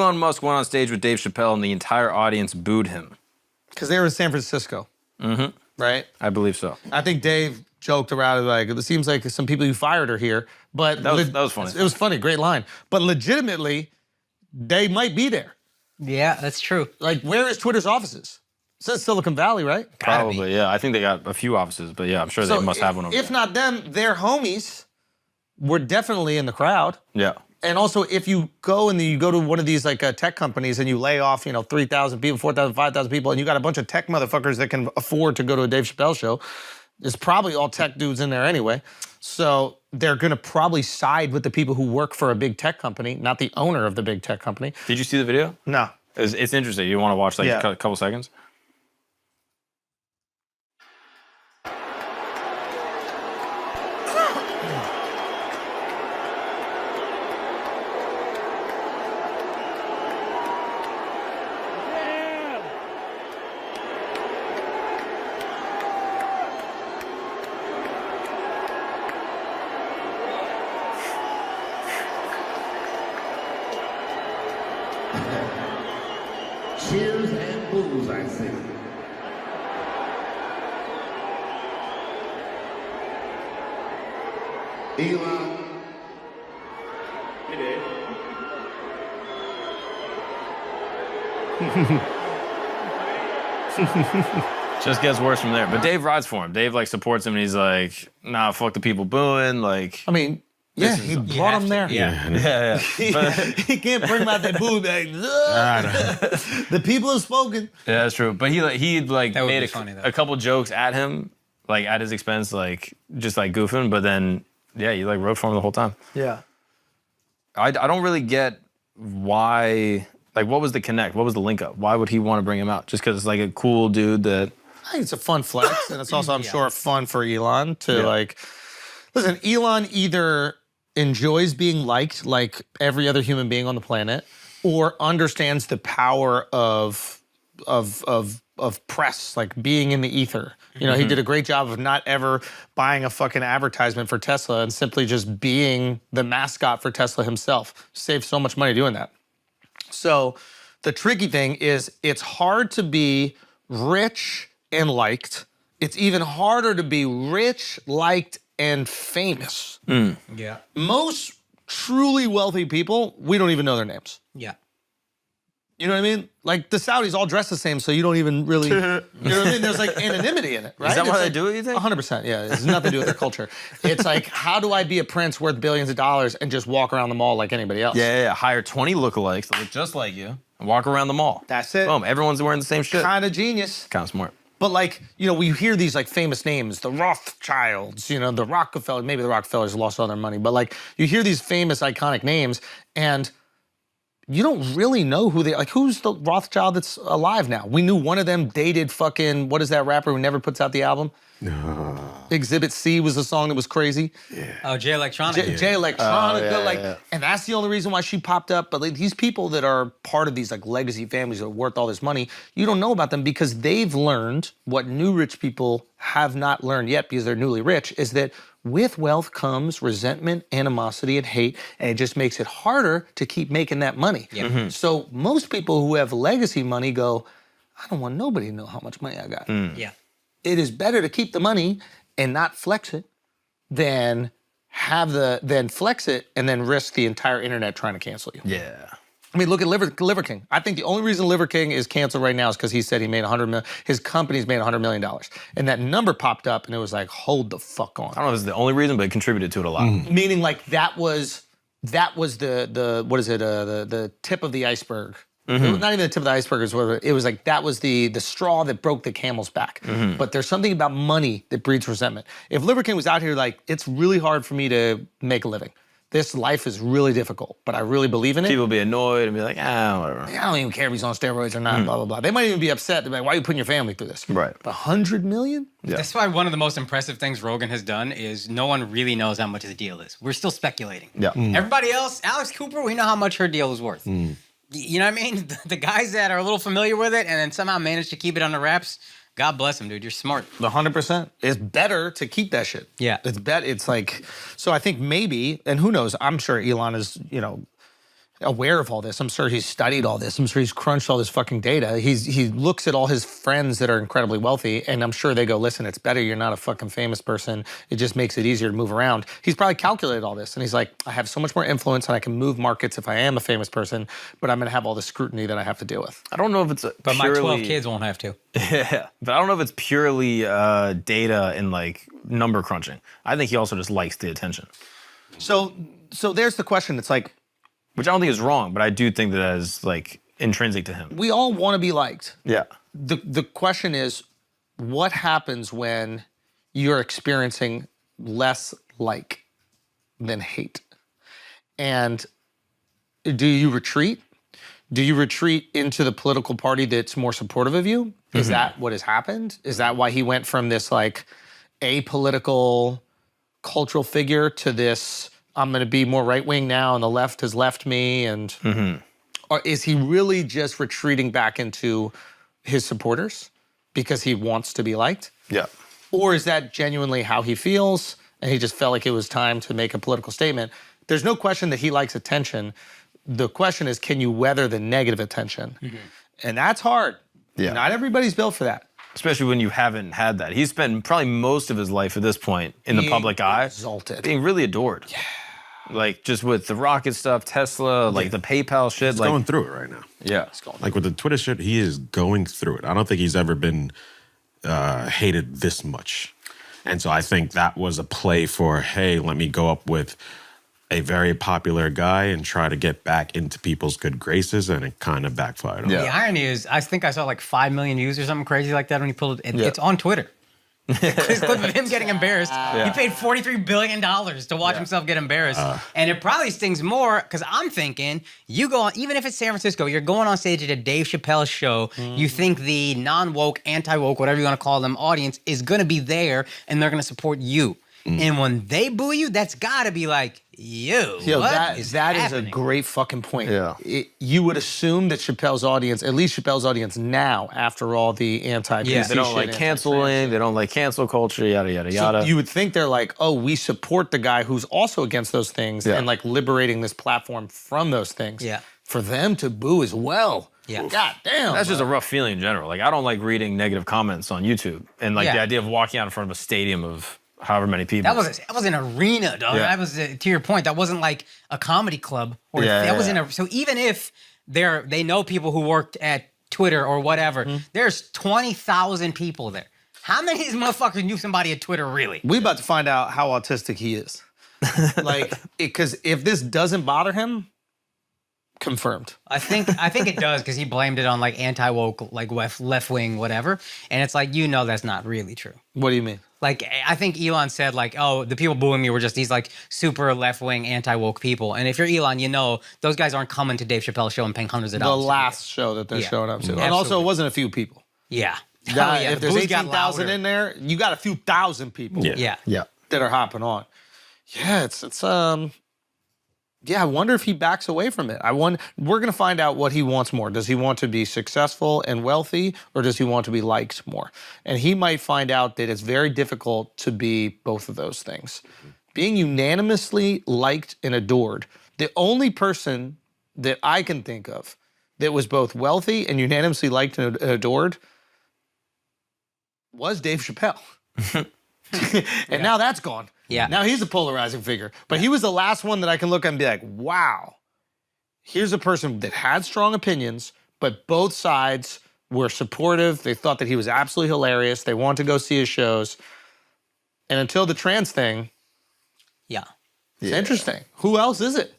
Elon Musk went on stage with Dave Chappelle and the entire audience booed him. Because they were in San Francisco. Mm-hmm. Right? I believe so. I think Dave joked around like, it seems like some people you fired are here. But that was funny. It was funny, great line. But legitimately, they might be there. Yeah, that's true. Like, where is Twitter's offices? It says Silicon Valley, right? Probably, yeah. I think they got a few offices, but yeah, I'm sure they must have one over there. If not them, their homies were definitely in the crowd. Yeah. And also, if you go to one of these like tech companies and you lay off, 3,000 people, 4,000, 5,000 people, and you got a bunch of tech motherfuckers that can afford to go to a Dave Chappelle show, there's probably all tech dudes in there anyway. So they're gonna probably side with the people who work for a big tech company, not the owner of the big tech company. Did you see the video? No. It's interesting. You want to watch a couple seconds? Cheers and booze, I see. Elon. Hey, Dave. Just gets worse from there. But Dave rides for him. Dave supports him and he's like, nah, fuck the people booing. I mean, yeah, he brought him there. Yeah. He can't bring him out that boo bag. The people have spoken. Yeah, that's true. But he made a couple jokes at him, at his expense, just goofing. But then, yeah, he wrote for him the whole time. Yeah. I don't really get why. What was the connect? What was the link up? Why would he want to bring him out? Just because it's a cool dude that. I think it's a fun flex, and it's also, I'm sure, fun for Elon to listen. Elon either enjoys being liked like every other human being on the planet, or understands the power of press, being in the ether. He did a great job of not ever buying a fucking advertisement for Tesla and simply just being the mascot for Tesla himself. Saved so much money doing that. So the tricky thing is it's hard to be rich and liked. It's even harder to be rich, liked, and famous. Yeah. Most truly wealthy people, we don't even know their names. Yeah. You know what I mean? The Saudis all dress the same, so you don't even really, you know what I mean? There's anonymity in it, right? Is that why they do it, you think? 100%, yeah. It has nothing to do with their culture. It's how do I be a prince worth billions of dollars and just walk around the mall like anybody else? Yeah. Hire 20 lookalikes that look just like you and walk around the mall. That's it. Boom, everyone's wearing the same shit. Kind of genius. Kind of smart. But we hear these famous names, the Rothschilds, the Rockefeller, maybe the Rockefellers lost all their money, but you hear these famous iconic names and you don't really know who they, who's the Rothschild that's alive now? We knew one of them dated fucking, what is that rapper who never puts out the album? Exhibit C was the song that was crazy. Yeah. Oh, Jay Electronica. Jay Electronica, and that's the only reason why she popped up. But these people that are part of these legacy families that are worth all this money, you don't know about them because they've learned what new rich people have not learned yet because they're newly rich, is that with wealth comes resentment, animosity, and hate, and it just makes it harder to keep making that money. Yeah. So most people who have legacy money go, I don't want nobody to know how much money I got. Yeah. It is better to keep the money and not flex it than flex it and then risk the entire internet trying to cancel you. Yeah. I mean, look at Liver King. I think the only reason Liver King is canceled right now is because he said he made $100 million. His company's made $100 million, and that number popped up, and it was hold the fuck on. I don't know if it's the only reason, but it contributed to it a lot. Meaning, that was the what is it? The tip of the iceberg. It was not even the tip of the iceberg. It was that was the straw that broke the camel's back. But there's something about money that breeds resentment. If Liver King was out here it's really hard for me to make a living. This life is really difficult, but I really believe in it. People be annoyed and be like, whatever. I don't even care if he's on steroids or not, blah, blah, blah. They might even be upset. They're like, why are you putting your family through this? Right. But 100 million? Yeah. That's why one of the most impressive things Rogan has done is no one really knows how much his deal is. We're still speculating. Yeah. Everybody else, Alex Cooper, we know how much her deal is worth. You know what I mean? The guys that are a little familiar with it and then somehow manage to keep it under wraps, God bless him, dude. You're smart. 100%. It's better to keep that shit. Yeah. It's so I think maybe, and who knows, I'm sure Elon is, aware of all this. I'm sure he's studied all this. I'm sure he's crunched all this fucking data. He looks at all his friends that are incredibly wealthy, and I'm sure they go, listen, it's better you're not a fucking famous person. It just makes it easier to move around. He's probably calculated all this, and he's like, I have so much more influence, and I can move markets if I am a famous person, but I'm gonna have all the scrutiny that I have to deal with. I don't know if it's But my 12 kids won't have to. Yeah, but I don't know if it's purely data and like number crunching. I think he also just likes the attention. So there's the question. It's like, which I don't think is wrong, but I do think that is like intrinsic to him. we all want to be liked. Yeah. The question is, what happens when you're experiencing less like than hate? And do you retreat? Do you retreat into the political party that's more supportive of you? Is that what has happened? Is that why he went from this like apolitical cultural figure to this, I'm going to be more right-wing now and the left has left me? And or is he really just retreating back into his supporters because he wants to be liked? Yeah. Or is that genuinely how he feels and he just felt like it was time to make a political statement? There's no question that he likes attention. The question is, can you weather the negative attention? And that's hard. Yeah. Not everybody's built for that. Especially when you haven't had that. He's spent probably most of his life at this point in the public eye. Exalted. Being really adored. Yeah. Like just with the rocket stuff, Tesla, like the PayPal shit. He's like, going through it right now. Yeah. Like with the Twitter shit, he is going through it. I don't think he's ever been hated this much. And so I think that was a play for, hey, let me go up with a very popular guy and try to get back into people's good graces, and it kind of backfired on him. The irony is, I think I saw like 5 million views or something crazy like that when he pulled it. It's on Twitter. This clip of him getting embarrassed. He paid $43 billion to watch himself get embarrassed. And it probably stings more because I'm thinking, you go on, even if it's San Francisco, you're going on stage at a Dave Chappelle show. You think the non-woke, anti-woke, whatever you want to call them, audience is going to be there and they're going to support you. And when they boo you, that's got to be like, that is a great fucking point. Yeah. You would assume that Chappelle's audience, at least Chappelle's audience now, after all the anti-PC They don't shit, like canceling. They don't like cancel culture, yada, yada, yada. So you would think they're like, oh, we support the guy who's also against those things and like liberating this platform from those things. Yeah. For them to boo as well. Yeah. God damn. That's just a rough feeling in general. Like, I don't like reading negative comments on YouTube. And like the idea of walking out in front of a stadium of however many people. That was an arena, dog. Yeah. That was, to your point, that wasn't like a comedy club. Or that was in a, so even if they know people who worked at Twitter or whatever, there's 20,000 people there. How many of these motherfuckers knew somebody at Twitter really? We about to find out how autistic he is. Like, because if this doesn't bother him, confirmed. I think it does because he blamed it on like anti-woke, like left wing, whatever. And it's like, that's not really true. What do you mean? Like, I think Elon said, like, oh, the people booing me were just these, like, super left-wing, anti-woke people. And if you're Elon, those guys aren't coming to Dave Chappelle's show and paying hundreds of dollars. The last show that they're showing up to. And Absolutely. also, it wasn't a few people. Yeah. If there's Booze got 18,000 louder. in there, you got a few thousand people Yeah. that are hopping on. Yeah, I wonder if he backs away from it. We're going to find out what he wants more. Does he want to be successful and wealthy, or does he want to be liked more? And he might find out that it's very difficult to be both of those things. Being unanimously liked and adored. The only person that I can think of that was both wealthy and unanimously liked and adored was Dave Chappelle. And now that's gone. Yeah. Now he's a polarizing figure. But he was the last one that I can look at and be like, wow, here's a person that had strong opinions, but both sides were supportive. They thought that he was absolutely hilarious. They wanted to go see his shows. And until the trans thing, it's interesting. Who else is it?